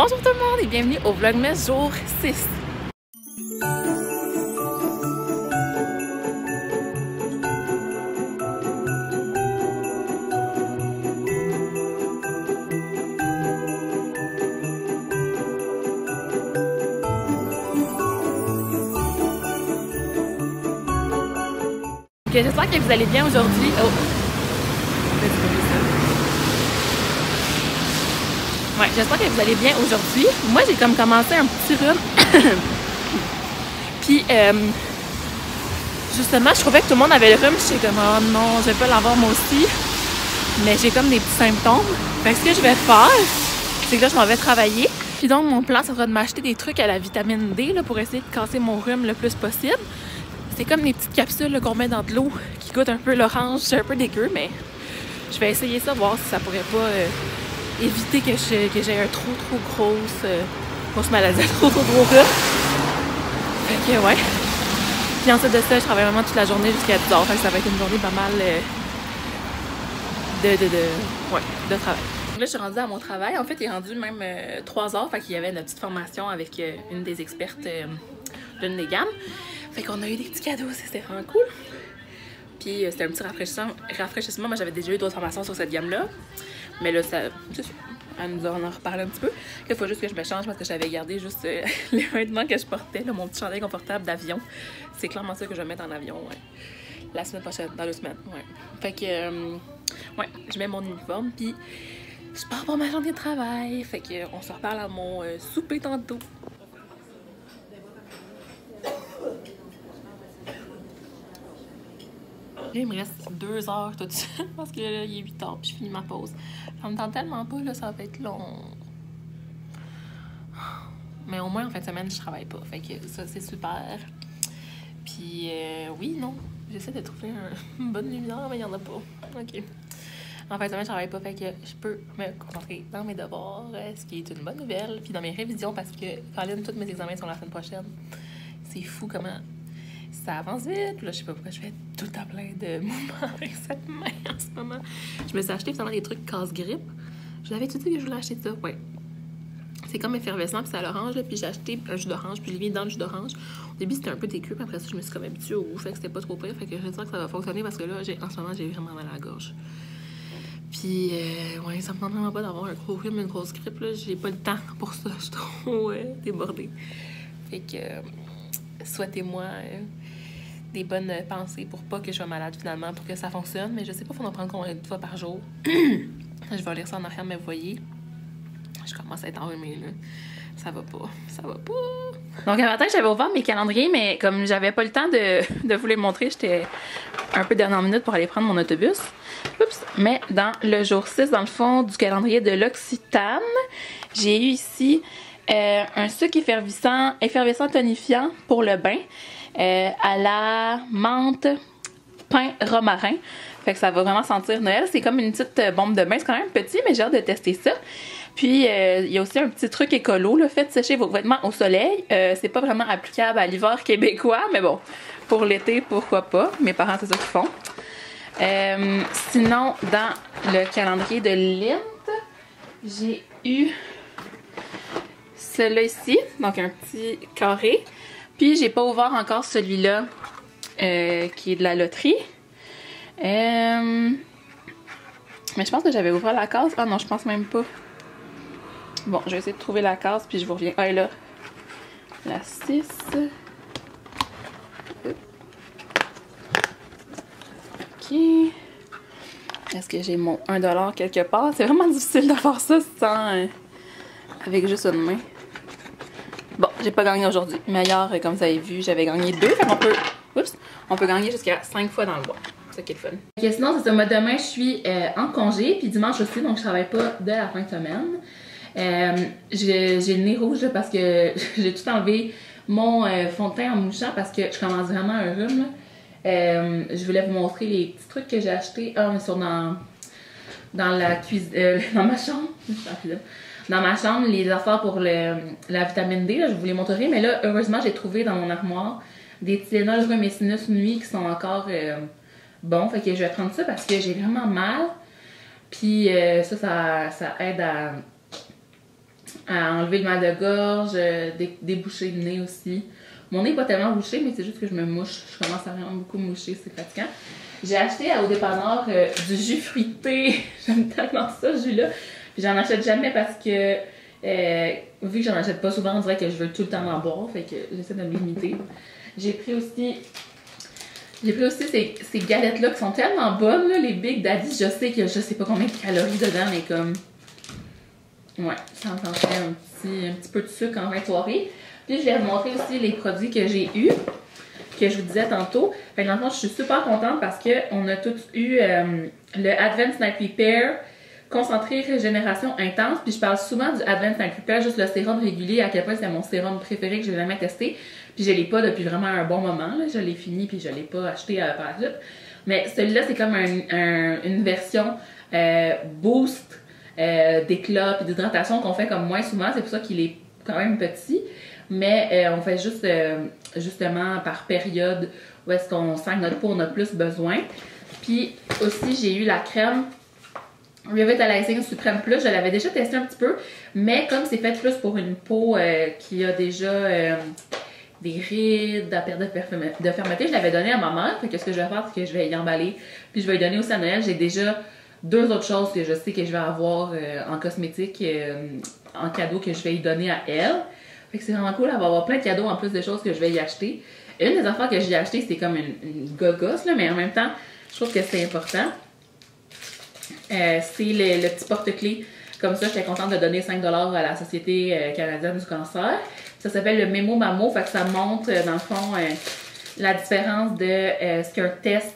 Bonjour tout le monde et bienvenue au Vlogmas jour 6. J'espère que vous allez bien aujourd'hui. Oh. Ouais, j'espère que vous allez bien aujourd'hui. Moi, j'ai comme commencé un petit rhume. Puis, justement, je trouvais que tout le monde avait le rhume. J'étais comme, oh non, je vais pas l'avoir moi aussi. Mais j'ai comme des petits symptômes. Fait que ce que je vais faire, c'est que là, je m'en vais travailler. Puis donc, mon plan, ça sera de m'acheter des trucs à la vitamine D là, pour essayer de casser mon rhume le plus possible. C'est comme des petites capsules qu'on met dans de l'eau qui goûtent un peu l'orange. C'est un peu dégueu, mais je vais essayer ça, voir si ça pourrait pas éviter que j'ai un trop grosse maladie, trop gros rhume. Fait que ouais. Puis ensuite de ça, je travaille vraiment toute la journée jusqu'à 10h. Fait que ça va être une journée pas mal de travail. Là, je suis rendue à mon travail. En fait, il est rendu même 3h. Fait qu'il y avait une petite formation avec une des expertes d'une des gammes. Fait qu'on a eu des petits cadeaux, c'était vraiment cool. Puis c'était un petit rafraîchissement. Moi, j'avais déjà eu d'autres formations sur cette gamme-là. Mais là, ça, elle nous en a reparlé un petit peu. Là, il faut juste que je me change parce que j'avais gardé juste les vêtements que je portais, là, mon petit chandail confortable d'avion. C'est clairement ça que je vais mettre en avion, ouais. La semaine prochaine, dans 2 semaines, ouais. Fait que, ouais, je mets mon uniforme, puis je pars pour ma journée de travail. Fait que, on se reparle à mon souper tantôt. Là, il me reste 2 heures tout de suite parce que là, il est 8h puis je finis ma pause. Ça me tente tellement pas, là, ça va être long. Mais au moins, en fin de semaine, je travaille pas. Fait que ça, c'est super. Puis, oui, non. J'essaie de trouver une bonne lumière, mais il y en a pas. OK. En fin de semaine, je travaille pas, fait que je peux me concentrer dans mes devoirs, ce qui est une bonne nouvelle. Puis dans mes révisions, parce que, Colin, tous mes examens sont la semaine prochaine. C'est fou comment ça avance vite. Là, je sais pas pourquoi je fais tout à plein de mouvements avec cette main en ce moment. Je me suis acheté finalement des trucs casse-grippe. Je l'avais tout dit que je voulais acheter ça, ouais. C'est comme effervescent, puis c'est à l'orange, puis j'ai acheté un jus d'orange, puis je l'ai mis dans le jus d'orange. Au début, c'était un peu dégueu, puis après ça, je me suis comme habituée au goût, fait que c'était pas trop pire. Fait que j'espère que ça va fonctionner parce que là, en ce moment, j'ai vraiment mal à la gorge. Puis, ouais, ça me tente vraiment pas d'avoir un gros rhume, une grosse grippe, là. J'ai pas le temps pour ça, je suis trop débordée. Fait que, souhaitez-moi des bonnes pensées pour pas que je sois malade finalement, pour que ça fonctionne. Mais je sais pas, faut en prendre combien de fois par jour. Je vais lire ça en arrière, mais vous voyez, je commence à être enrhumée, là. Ça va pas, ça va pas. Donc, à matin, j'avais ouvert mes calendriers, mais comme j'avais pas le temps de vous les montrer, j'étais un peu dernière minute pour aller prendre mon autobus. Oups! Mais dans le jour 6, dans le fond du calendrier de l'Occitane, j'ai eu ici un sucre effervescent tonifiant pour le bain à la menthe pain romarin. Fait que ça va vraiment sentir Noël. C'est comme une petite bombe de bain. C'est quand même petit, mais j'ai hâte de tester ça. Puis, il y a aussi un petit truc écolo, là. Faites sécher vos vêtements au soleil. C'est pas vraiment applicable à l'hiver québécois, mais bon, pour l'été, pourquoi pas. Mes parents, c'est ça qu'ils font. Sinon, dans le calendrier de Lindt, j'ai eu celui-là ici, donc un petit carré. Puis, j'ai pas ouvert encore celui-là, qui est de la loterie. Mais je pense que j'avais ouvert la case. Ah non, je pense même pas. Bon, je vais essayer de trouver la case, puis je vous reviens. Ah, et là, la 6. Ok. Est-ce que j'ai mon 1$ quelque part? C'est vraiment difficile de faire ça sans... avec juste une main. Bon, j'ai pas gagné aujourd'hui. Mais hier, comme vous avez vu, j'avais gagné 2. Fait qu'on peut... Oups! On peut gagner jusqu'à 5 fois dans le mois. C'est ça qui est le fun. Okay, sinon, c'est ça. Moi, demain, je suis en congé. Puis dimanche aussi, donc je travaille pas de la fin de semaine. J'ai le nez rouge là, parce que j'ai tout enlevé mon fond de teint en mouchant parce que je commence vraiment un rhume. Je voulais vous montrer les petits trucs que j'ai achetés. Ah, ils sont dans la cuisine, dans ma chambre. Dans ma chambre, les affaires pour la vitamine D, là, je vous les montrerai. Mais là, heureusement, j'ai trouvé dans mon armoire des Tylenol rhume et sinus nuit qui sont encore bons. Fait que je vais prendre ça parce que j'ai vraiment mal. Puis ça aide à enlever le mal de gorge, déboucher le nez aussi. Mon nez n'est pas tellement bouché, mais c'est juste que je me mouche. Je commence à vraiment beaucoup moucher, c'est fatigant. J'ai acheté au dépanneur du jus fruité. J'aime tellement ça, ce jus-là. Puis j'en achète jamais parce que, vu que j'en achète pas souvent, on dirait que je veux tout le temps en boire. Fait que j'essaie de me limiter. J'ai pris aussi ces galettes-là qui sont tellement bonnes, là, les Big Daddy. Je sais que je sais pas combien de calories dedans, mais comme... Ouais, ça en fait un petit peu de sucre en fin de soirée. Puis je vais vous montrer aussi les produits que j'ai eus, que je vous disais tantôt. Fait que dans le fond, je suis super contente parce qu'on a tous eu le Advanced Night Repair concentré régénération intense. Puis je parle souvent du Advanced Night Repair, juste le sérum régulier, à quel point c'est mon sérum préféré que j'ai jamais testé. Puis je l'ai pas depuis vraiment un bon moment. Là. Je l'ai fini puis je l'ai pas acheté par la suite. Mais celui-là, c'est comme une version boost d'éclat puis d'hydratation qu'on fait comme moins souvent. C'est pour ça qu'il est quand même petit. Mais on fait juste justement par période où est-ce qu'on sent que notre peau en a plus besoin. Puis aussi, j'ai eu la crème Revitalizing Supreme Plus. Je l'avais déjà testé un petit peu, mais comme c'est fait plus pour une peau qui a déjà des rides, la perte de fermeté, je l'avais donné à ma mère. Fait que ce que je vais faire, c'est que je vais y emballer. Puis je vais lui donner aussi à Noël. J'ai déjà 2 autres choses que je sais que je vais avoir en cosmétique, en cadeau que je vais lui donner à elle. Fait que c'est vraiment cool, elle va avoir plein de cadeaux en plus des choses que je vais y acheter. Une des affaires que j'ai acheté, c'était comme une gogosse, là, mais en même temps, je trouve que c'est important. C'est le petit porte-clés. Comme ça, j'étais contente de donner 5$ à la Société canadienne du cancer. Ça s'appelle le Memo Mamo, fait que ça montre, dans le fond, la différence de ce qu'un test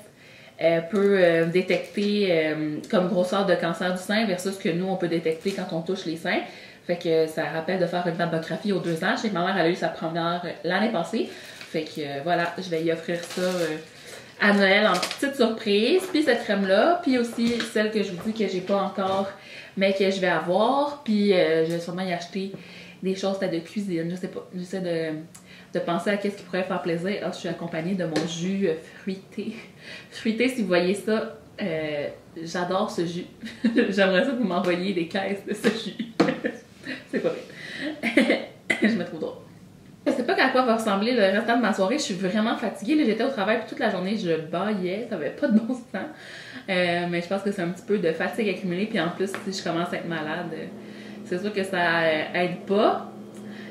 peut détecter comme grosseur de cancer du sein versus ce que nous, on peut détecter quand on touche les seins. Fait que ça rappelle de faire une mammographie aux 2 ans. Je sais que ma mère elle a eu sa première l'année passée. Fait que voilà, je vais y offrir ça à Noël en petite surprise. Puis cette crème-là, puis aussi celle que je vous dis que j'ai pas encore, mais que je vais avoir. Puis je vais sûrement y acheter des choses de cuisine. Je sais pas, j'essaie de penser à qu'est-ce qui pourrait faire plaisir. Ah, je suis accompagnée de mon jus fruité. Fruité, si vous voyez ça, j'adore ce jus. J'aimerais ça que vous m'envoyiez des caisses de ce jus. C'est pas vrai. Je me trouve drôle. Je sais pas à quoi va ressembler le restant de ma soirée. Je suis vraiment fatiguée. J'étais au travail toute la journée, je baillais. Ça avait pas de bon sens. Mais je pense que c'est un petit peu de fatigue accumulée. Puis en plus, si je commence à être malade, c'est sûr que ça aide pas.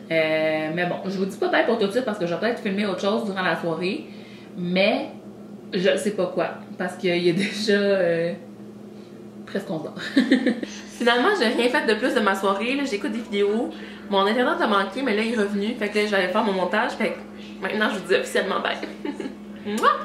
Mais bon, je vous dis pas peut-être pour tout de suite parce que je vais peut-être filmer autre chose durant la soirée. Mais je sais pas quoi. Parce qu'il y a déjà presque 11 heures. Finalement, j'ai rien fait de plus de ma soirée. J'écoute des vidéos. Mon internet a manqué, mais là, il est revenu. Fait que là, j'allais faire mon montage. Fait que maintenant, je vous dis officiellement bye. Mouah!